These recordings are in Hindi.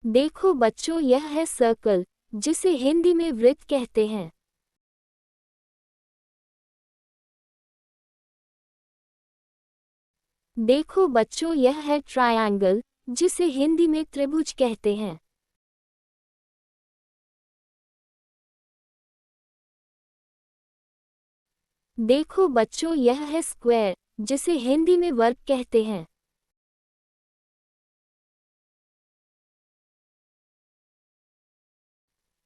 देखो बच्चों, यह है सर्कल, जिसे हिंदी में वृत्त कहते हैं। देखो बच्चों, यह है ट्रायंगल, जिसे हिंदी में त्रिभुज कहते हैं। देखो बच्चों, यह है स्क्वायर, जिसे हिंदी में वर्ग कहते हैं।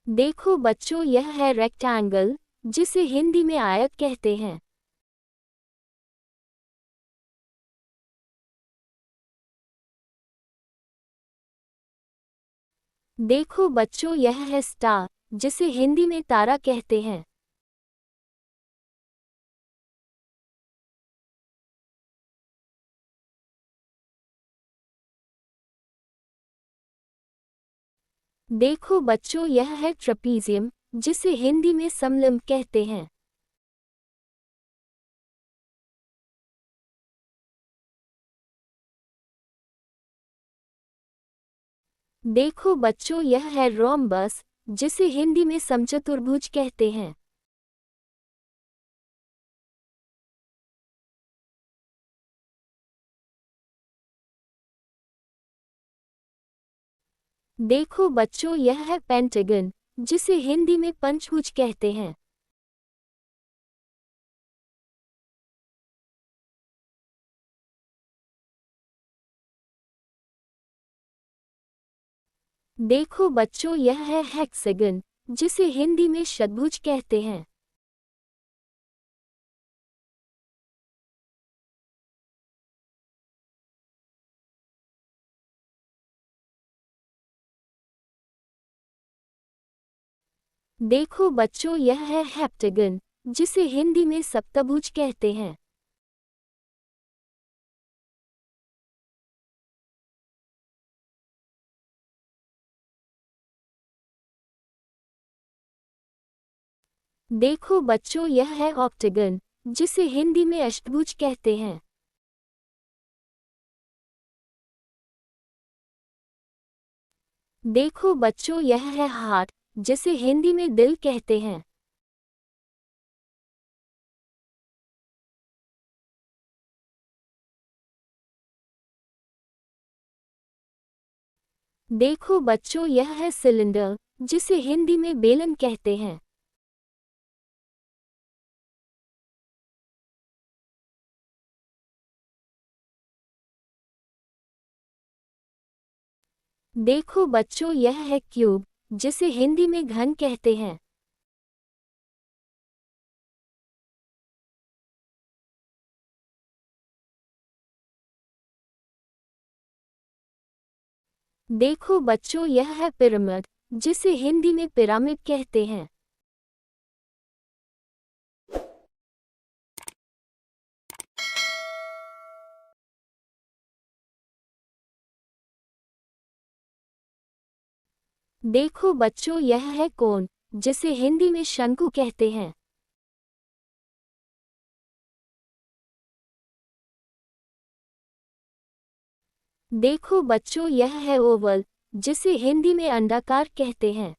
देखो बच्चों, यह है रेक्टेंगल, जिसे हिंदी में आयत कहते हैं। देखो बच्चों, यह है स्टार, जिसे हिंदी में तारा कहते हैं। देखो बच्चों, यह है ट्रपीजियम, जिसे हिंदी में समलंब कहते हैं। देखो बच्चों, यह है रोम्बस, जिसे हिंदी में समचतुर्भुज कहते हैं। देखो बच्चों, यह है पेंटागन, जिसे हिंदी में पंचभुज कहते हैं। देखो बच्चों, यह है हेक्सागन, जिसे हिंदी में षट्भुज कहते हैं। देखो बच्चों, यह है हेप्टागन, जिसे हिंदी में सप्तभुज कहते हैं। देखो बच्चों, यह है ऑक्टागन, जिसे हिंदी में अष्टभुज कहते हैं। देखो बच्चों, यह है हार्ट, जिसे हिंदी में दिल कहते हैं। देखो बच्चों, यह है सिलेंडर, जिसे हिंदी में बेलन कहते हैं। देखो बच्चों, यह है क्यूब, जिसे हिंदी में घन कहते हैं। देखो बच्चों, यह है पिरामिड, जिसे हिंदी में पिरामिड कहते हैं। देखो बच्चों, यह है कोन, जिसे हिंदी में शंकु कहते हैं। देखो बच्चों, यह है ओवल, जिसे हिंदी में अंडाकार कहते हैं।